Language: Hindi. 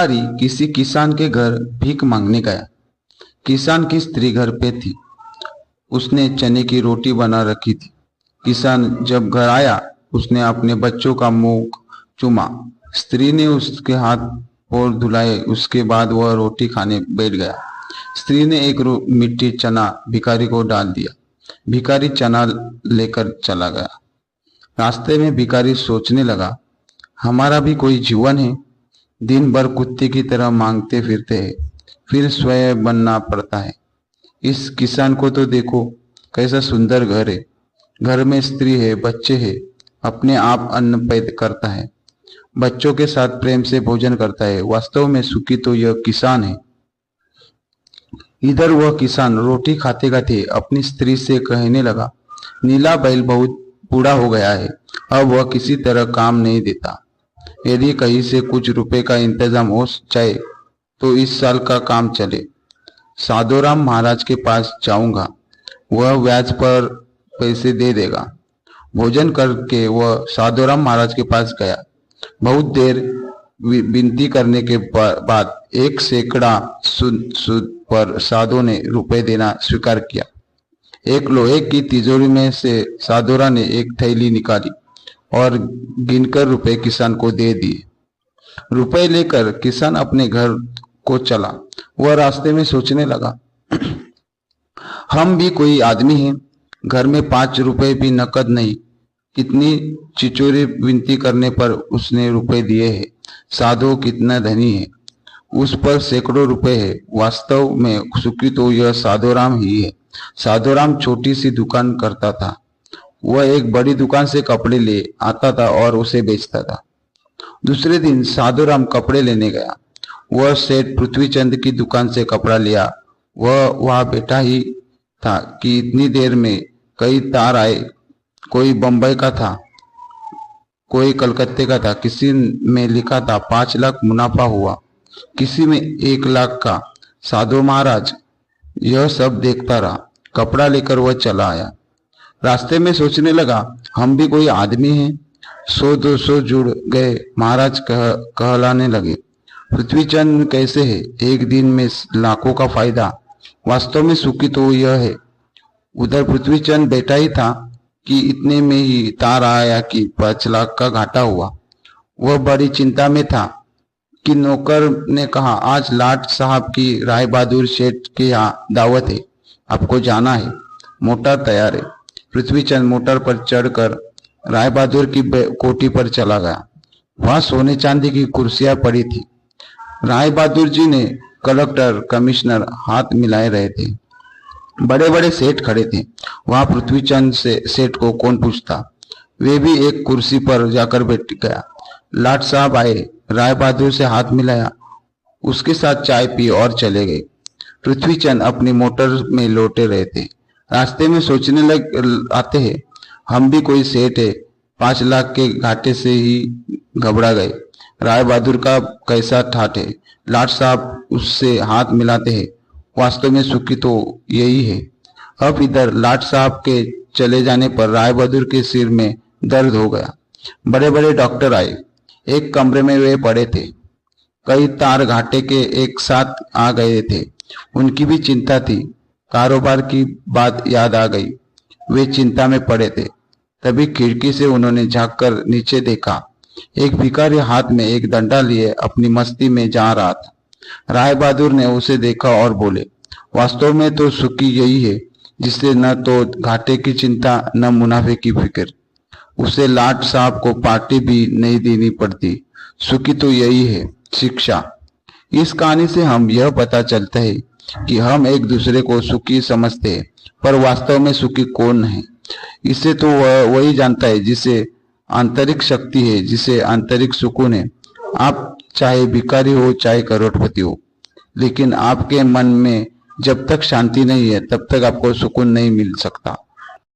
भिखारी किसी किसान के घर भीख मांगने गया। किसान की स्त्री घर पे थी। उसने चने की रोटी बना रखी थी। किसान जब घर आया, उसने अपने बच्चों का मुंह चूमा। स्त्री ने उसके हाथ और धुलाए। उसके बाद वह रोटी खाने बैठ गया। स्त्री ने एक मिट्टी चना भिखारी को डाल दिया। भिखारी चना लेकर चला गया। रास्ते में भिखारी सोचने लगा, हमारा भी कोई जीवन है। दिन भर कुत्ते की तरह मांगते फिरते हैं, फिर स्वयं बनना पड़ता है। इस किसान को तो देखो, कैसा सुंदर घर है। घर में स्त्री है, बच्चे हैं, अपने आप अन्न पैदा करता है, बच्चों के साथ प्रेम से भोजन करता है। वास्तव में सुखी तो यह किसान है। इधर वह किसान रोटी खाते खाते अपनी स्त्री से कहने लगा, नीला बैल बहुत बूढ़ा हो गया है, अब वह किसी तरह काम नहीं देता। यदि कहीं से कुछ रुपए का इंतजाम हो जाए तो इस साल का काम चले। साधुराम महाराज के पास जाऊंगा, वह ब्याज पर पैसे दे देगा। भोजन करके वह साधुराम महाराज के पास गया। बहुत देर विनती करने के बाद 1 सैकड़ा सूद पर साधु ने रुपए देना स्वीकार किया। एक लोहे की तिजोरी में से साधुराम ने एक थैली निकाली और गिनकर रुपए किसान को दे दिए। रुपए लेकर किसान अपने घर को चला। वह रास्ते में सोचने लगा, हम भी कोई आदमी हैं, घर में 5 रुपए भी नकद नहीं। कितनी चिचोरी विनती करने पर उसने रुपए दिए हैं। साधु कितना धनी है, उस पर सैकड़ों रुपए है। वास्तव में सुखी तो यह साधुराम ही है। साधुराम छोटी सी दुकान करता था। वह एक बड़ी दुकान से कपड़े ले आता था और उसे बेचता था। दूसरे दिन साधुराम कपड़े लेने गया। वह सेठ पृथ्वीचंद की दुकान से कपड़ा लिया। वह वहां बैठा ही था कि इतनी देर में कई तार आए। कोई बंबई का था, कोई कलकत्ते का था। किसी में लिखा था 5 लाख मुनाफा हुआ, किसी में 1 लाख का। साधु महाराज यह सब देखता रहा। कपड़ा लेकर वह चला आया। रास्ते में सोचने लगा, हम भी कोई आदमी हैं। 100-200 जुड़ गए। महाराज कहलाने लगे, पृथ्वीचंद कैसे है, एक दिन में लाखों का फायदा। वास्तव में सुखी तो यह है। उधर पृथ्वीचंद बैठा ही था कि इतने में ही तार आया कि 5 लाख का घाटा हुआ। वह बड़ी चिंता में था कि नौकर ने कहा, आज लाट साहब की राय बहादुर सेठ के यहाँ दावत है, आपको जाना है। मोटर तैयार है। पृथ्वीचंद मोटर पर चढ़कर राय बहादुर की कोठी पर चला गया। वहां सोने चांदी की कुर्सियां पड़ी थी। राय बहादुर जी ने कलेक्टर कमिश्नर हाथ मिलाए रहे थे। बड़े बड़े सेठ खड़े थे। वहां पृथ्वीचंद से सेठ को कौन पूछता। वे भी एक कुर्सी पर जाकर बैठ गया। लाट साहब आए, राय बहादुर से हाथ मिलाया, उसके साथ चाय पी और चले गए। पृथ्वीचंद अपनी मोटर में लौटे रहे थे। रास्ते में सोचने आते हैं, हम भी कोई सेठ है। 5 लाख के घाटे से ही घबरा गए। राय बहादुर का कैसा ठाठ है। लाट साहब उससे हाथ मिलाते हैं। वास्तव में सुखी तो यही है। अब इधर लाट साहब के चले जाने पर राय बहादुर के सिर में दर्द हो गया। बड़े बड़े डॉक्टर आए। एक कमरे में वे पड़े थे। कई तार घाटे के एक साथ आ गए थे। उनकी भी चिंता थी। कारोबार की बात याद आ गई। वे चिंता में पड़े थे। तभी खिड़की से उन्होंने झांककर नीचे देखा। एक भिखारी हाथ में एक डंडा लिए अपनी मस्ती में जा रहा था। राय बहादुर ने उसे देखा और बोले, वास्तव में तो सुखी यही है जिससे न तो घाटे की चिंता न मुनाफे की फिक्र। उसे लाट साहब को पार्टी भी नहीं देनी पड़ती। सुखी तो यही है। शिक्षा। इस कहानी से हम यह पता चलता है कि हम एक दूसरे को सुखी समझते हैं, पर वास्तव में सुखी कौन है, इसे तो वही जानता है जिसे आंतरिक शक्ति है, जिसे आंतरिक सुकून है। आप चाहे भिखारी हो चाहे करोड़पति हो, लेकिन आपके मन में जब तक शांति नहीं है तब तक आपको सुकून नहीं मिल सकता।